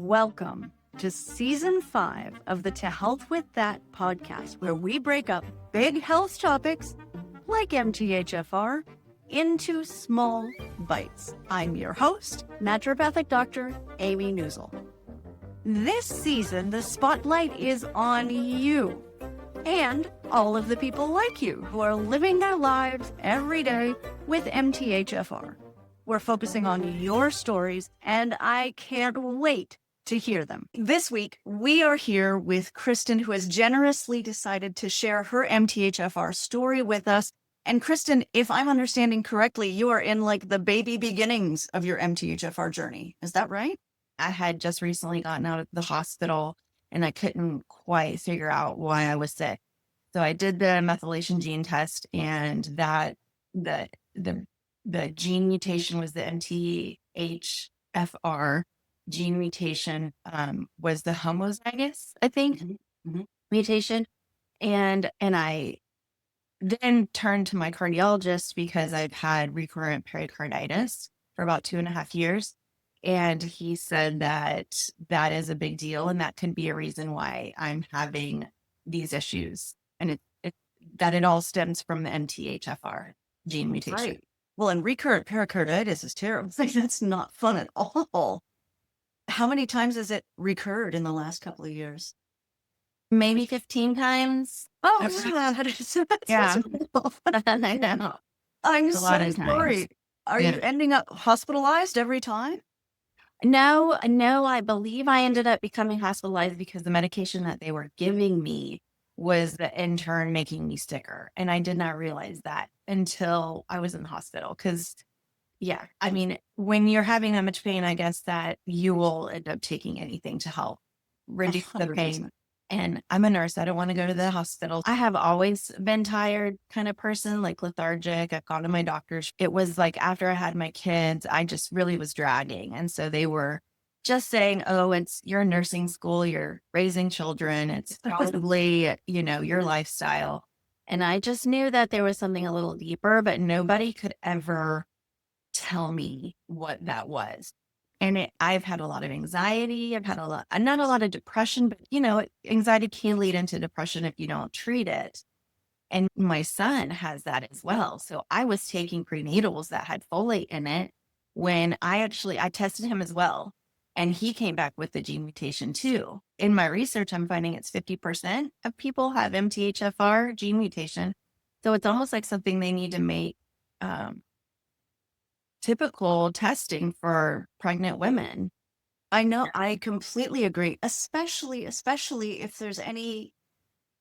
Welcome to Season 5 of the To Health With That podcast, where we break up big health topics like MTHFR into small bites. I'm your host, naturopathic Dr. Amy Newsel. This season, the spotlight is on you and all of the people like you who are living their lives every day with MTHFR. We're focusing on your stories, and I can't wait to hear them. This week, we are here with Kristyn, who has generously decided to share her MTHFR story with us. And Kristyn, if I'm understanding correctly, you are in like the baby beginnings of your MTHFR journey. Is that right? I had just recently gotten out of the hospital and I couldn't quite figure out why I was sick. So I did the methylation gene test, and that the gene mutation was the MTHFR gene mutation, was the homozygous, I think, mutation. And I then turned to my cardiologist because I've had recurrent pericarditis for about 2.5 years. And he said that is a big deal, and that can be a reason why I'm having these issues. And that it all stems from the MTHFR gene mutation. Right. Well, and recurrent pericarditis is terrible. Like, that's not fun at all. How many times has it recurred in the last couple of years? Maybe 15 times. Oh, that's Yeah. I know. I'm so sorry. Are you ending up hospitalized every time? No, I believe I ended up becoming hospitalized because the medication that they were giving me was the in turn making me sicker. And I did not realize that until I was in the hospital. Because, yeah, I mean, when you're having that much pain, I guess that you will end up taking anything to help reduce the pain. And I'm a nurse. I don't want to go to the hospital. I have always been tired kind of person, like lethargic. I've gone to my doctors. It was like after I had my kids, I just really was dragging. And so they were just saying, oh, you're in nursing school, you're raising children. It's probably, your lifestyle. And I just knew that there was something a little deeper, but nobody could ever tell me what that was. And I've had a lot of anxiety. I've had not a lot of depression, but anxiety can lead into depression if you don't treat it. And my son has that as well. So I was taking prenatals that had folate in it when I tested him as well. And he came back with the gene mutation too. In my research, I'm finding it's 50% of people have MTHFR gene mutation. So it's almost like something they need to make typical testing for pregnant women. I know. I completely agree, especially if there's any,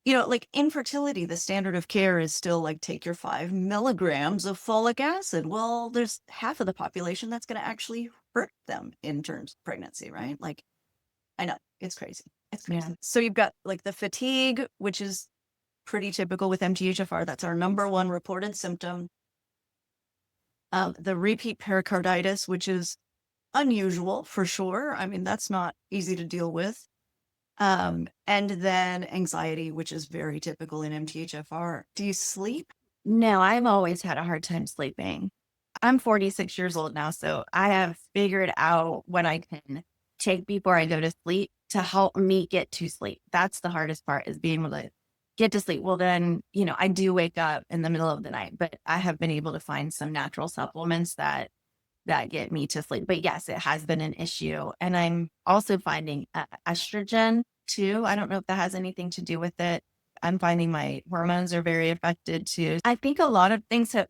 like infertility, the standard of care is still like take your 5 milligrams of folic acid. Well, there's half of the population that's going to actually hurt them in terms of pregnancy, right? Like, I know, it's crazy. It's crazy. Yeah. So you've got like the fatigue, which is pretty typical with MTHFR. That's our number one reported symptom. The repeat pericarditis, which is unusual for sure. I mean, that's not easy to deal with. And then anxiety, which is very typical in MTHFR. Do you sleep? No, I've always had a hard time sleeping. I'm 46 years old now, so I have figured out what I can take before I go to sleep to help me get to sleep. That's the hardest part, is being able to get to sleep. Well, then, I do wake up in the middle of the night, but I have been able to find some natural supplements that get me to sleep. But yes, it has been an issue. And I'm also finding estrogen too. I don't know if that has anything to do with it. I'm finding my hormones are very affected too. I think a lot of things have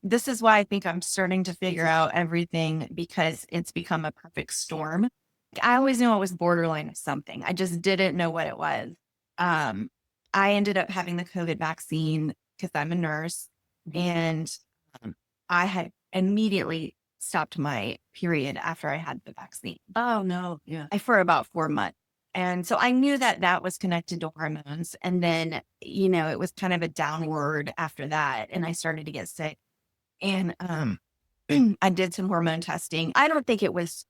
this is why I think I'm starting to figure out everything, because it's become a perfect storm. I always knew it was borderline of something. I just didn't know what it was. I ended up having the COVID vaccine because I'm a nurse, and I had immediately stopped my period after I had the vaccine. Oh, no. Yeah. For about 4 months. And so I knew that was connected to hormones. And then, it was kind of a downward after that. And I started to get sick. And I did some hormone testing. I don't think it was,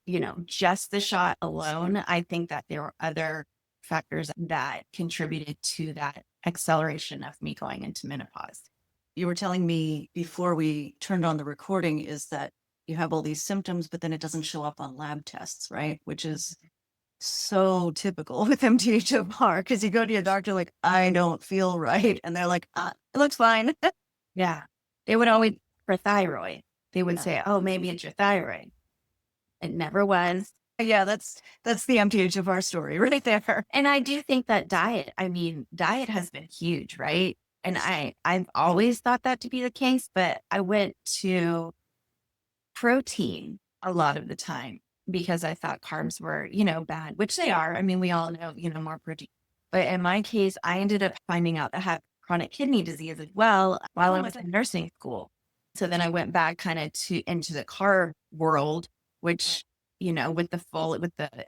just the shot alone. I think that there were other factors that contributed to that acceleration of me going into menopause. You were telling me before we turned on the recording is that you have all these symptoms, but then it doesn't show up on lab tests, right? Which is so typical with MTHFR because you go to your doctor like, I don't feel right. And they're like, it looks fine. Yeah. They would always, for thyroid, they would Yeah. say, oh, maybe it's your thyroid. It never was. Yeah, that's the MTHFR story right there. And I do think that diet has been huge, right? And I've always thought that to be the case, but I went to protein a lot of the time because I thought carbs were, bad, which they are. I mean, we all know, more protein. But in my case, I ended up finding out that I had chronic kidney disease as well while I was in nursing school. So then I went back kind of into the carb world, which, with the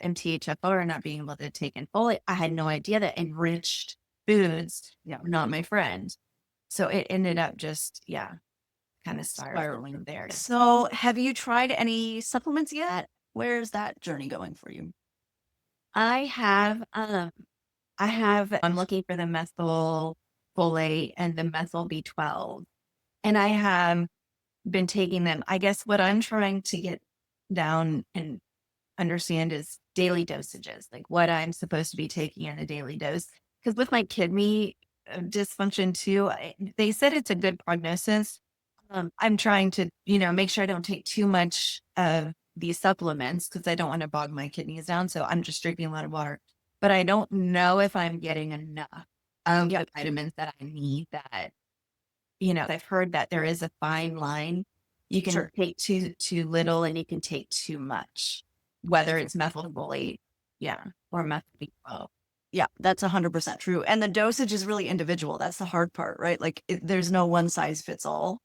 MTHFR not being able to take in folate, I had no idea that enriched foods were not my friend. So it ended up just, kind of spiraling from there. So have you tried any supplements yet? Where's that journey going for you? I'm looking for the methyl folate and the methyl B12, and I have been taking them. I guess what I'm trying to get down and understand is daily dosages, like what I'm supposed to be taking in a daily dose. Because with my kidney dysfunction too, they said it's a good prognosis. I'm trying to, make sure I don't take too much of these supplements because I don't want to bog my kidneys down. So I'm just drinking a lot of water, but I don't know if I'm getting enough of the vitamins that I need. That, I've heard that there is a fine line. You can take too little and you can take too much, whether it's methylfolate, or methyl B12. Yeah, that's 100% true. And the dosage is really individual. That's the hard part, right? Like there's no one size fits all.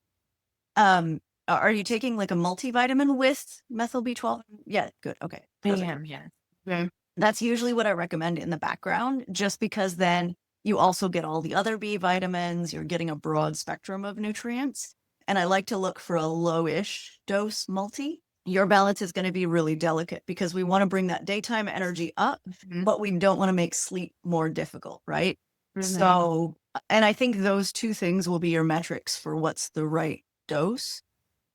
Are you taking like a multivitamin with methyl B12? Yeah, good. Okay. I am, yeah. Okay. That's usually what I recommend in the background, just because then you also get all the other B vitamins. You're getting a broad spectrum of nutrients. And I like to look for a lowish dose multi. Your balance is going to be really delicate because we want to bring that daytime energy up, but we don't want to make sleep more difficult, right? So, and I think those two things will be your metrics for what's the right dose.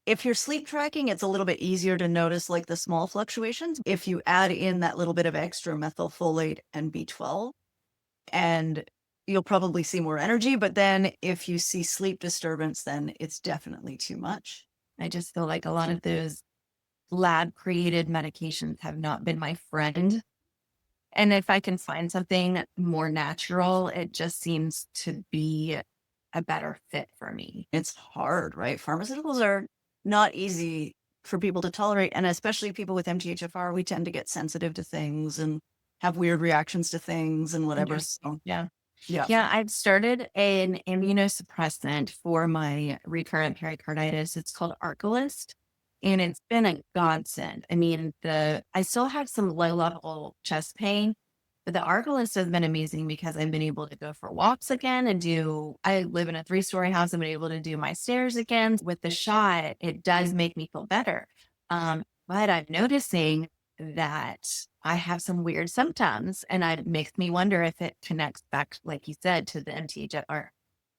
If you're sleep tracking, it's a little bit easier to notice like the small fluctuations. If you add in that little bit of extra methylfolate and B12, and you'll probably see more energy. But then if you see sleep disturbance, then it's definitely too much. I just feel like a lot of those lab created medications have not been my friend. And if I can find something more natural, it just seems to be a better fit for me. It's hard, right? Pharmaceuticals are not easy for people to tolerate. And especially people with MTHFR, we tend to get sensitive to things and have weird reactions to things and whatever. So, yeah. I've started an immunosuppressant for my recurrent pericarditis. It's called Arcas. And it's been a godsend. I mean, I still have some low level chest pain, but the Arcas has been amazing because I've been able to go for walks again and I live in a 3-story house. I've been able to do my stairs again. With the shot, it does make me feel better. But I'm noticing that I have some weird symptoms, and it makes me wonder if it connects back, like you said, to the MTHFR.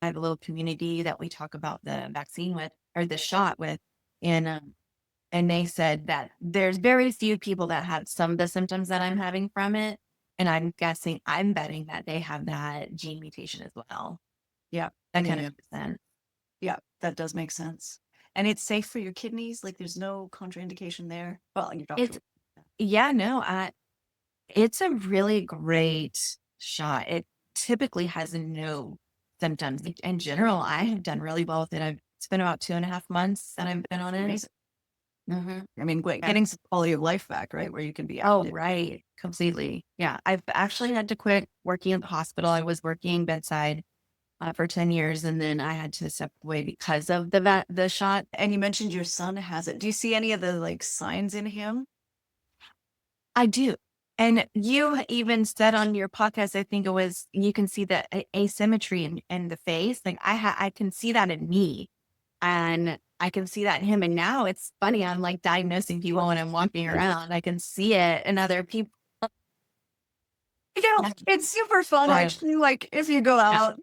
I have a little community that we talk about the vaccine with, or the shot with, and they said that there's very few people that have some of the symptoms that I'm having from it. And I'm betting that they have that gene mutation as well. Yeah. That kind of makes sense. Yeah, that does make sense. And it's safe for your kidneys? Like there's no contraindication there? Well, your doctor. It's a really great shot. It typically has no symptoms. In general, I have done really well with it. It's been about 2.5 months that I've been on it. I mean, getting some quality of life back, right? Where you can be out. Oh, right. Completely. Yeah. I've actually had to quit working in the hospital. I was working bedside for 10 years, and then I had to step away because of the shot. And you mentioned your son has it. Do you see any of the like signs in him? I do. And you even said on your podcast, I think it was, you can see the asymmetry in the face. Like I can see that in me. And I can see that in him. And now it's funny. I'm like diagnosing people when I'm walking around. I can see it in other people. It's super fun actually. Like if you go out,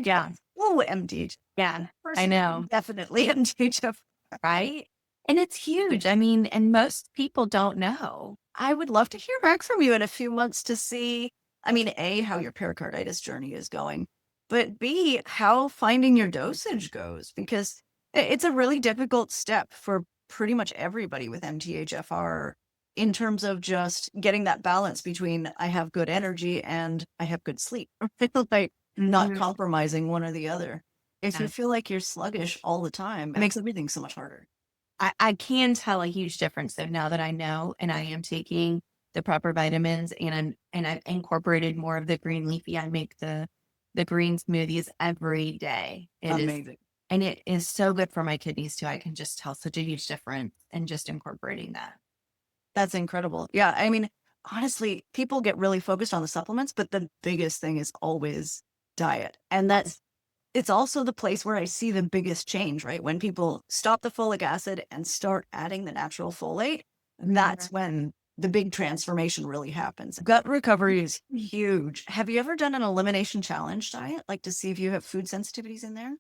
yeah. Oh, MTH. Yeah, I know. Definitely MTHF. Right. And it's huge. I mean, and most people don't know. I would love to hear back from you in a few months to see, I mean, A, how your pericarditis journey is going, but B, how finding your dosage goes, because it's a really difficult step for pretty much everybody with MTHFR in terms of just getting that balance between I have good energy and I have good sleep, like not Mhm. compromising one or the other. If you Yeah. feel like you're sluggish all the time, it makes everything so much harder. I can tell a huge difference though now that I know and I am taking the proper vitamins and I've incorporated more of the green leafy. I make the green smoothies every day. Amazing. And it is so good for my kidneys too. I can just tell such a huge difference in just incorporating that. That's incredible. Yeah. I mean, honestly, people get really focused on the supplements, but the biggest thing is always diet. And it's also the place where I see the biggest change, right? When people stop the folic acid and start adding the natural folate, that's when the big transformation really happens. Gut recovery is huge. Have you ever done an elimination challenge diet, like to see if you have food sensitivities in there?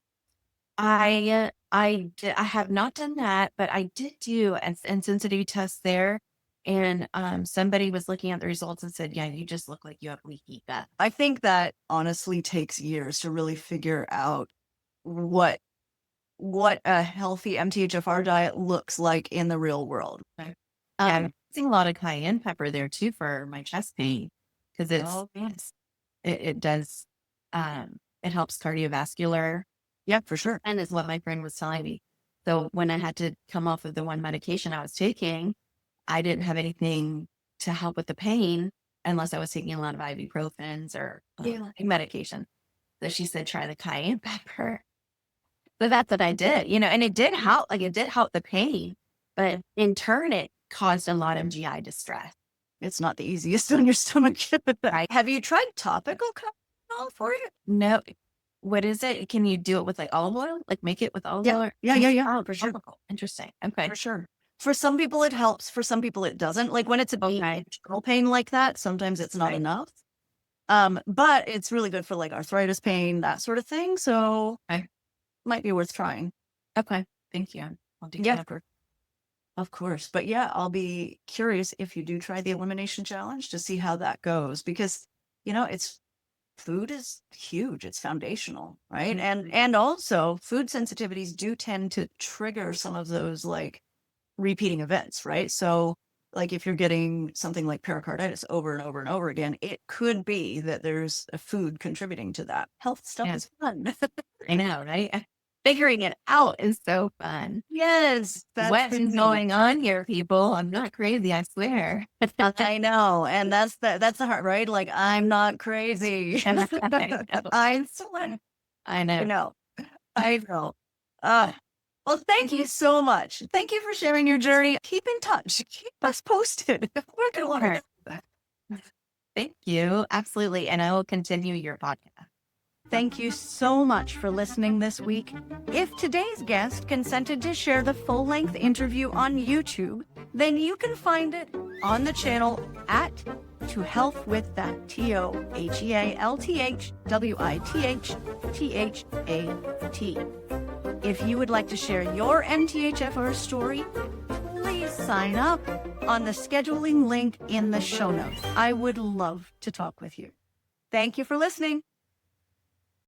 I have not done that, but I did do an sensitivity test there. And somebody was looking at the results and said, yeah, you just look like you have leaky gut. I think that honestly takes years to really figure out what a healthy MTHFR diet looks like in the real world. Okay. Yeah, Um, I'm using a lot of cayenne pepper there too for my chest pain because oh, yes. it does it helps cardiovascular Yeah, for sure. and is what my friend was telling me. So when I had to come off of the one medication I was taking, I didn't have anything to help with the pain unless I was taking a lot of ibuprofens or Yeah. medication. So she said, try the cayenne pepper. So that's what I did, and it did help. Like it did help the pain, but in turn, it caused a lot of GI distress. It's not the easiest on your stomach. Right? Have you tried topical Tylenol for it? No, what is it? Can you do it with like olive oil? Like make it with olive Yeah. oil? Or- Yeah, Oh, for sure. topical. Interesting. Okay. For sure. For some people it helps, for some people it doesn't. Like when it's a Okay. general pain like that, sometimes it's not Right. enough. But it's really good for like arthritis pain, that sort of thing. So Okay. might be worth trying. Okay. Thank you. I'll do Yeah, that. of course. But yeah, I'll be curious if you do try the elimination challenge to see how that goes because, it's food is huge. It's foundational, right? And also food sensitivities do tend to trigger some of those like repeating events, right? So like if you're getting something like pericarditis over and over and over again, it could be that there's a food contributing to that. Health stuff Yeah. is fun. I know, right? Figuring it out is so fun. Yes, What that's is going on here, people? I'm not crazy, I swear. I know. And that's the heart, right? Like I'm not crazy. I know. I'm still I I know. know. I know. Well, thank you so much. Thank you for sharing your journey. Keep in touch. Keep us posted. We're going to learn. Thank you. Absolutely. And I will continue your podcast. Thank you so much for listening this week. If today's guest consented to share the full-length interview on YouTube, then you can find it on the channel at To Health With That, TOHEALTHWITHTHAT. If you would like to share your MTHFR story, please sign up on the scheduling link in the show notes. I would love to talk with you. Thank you for listening.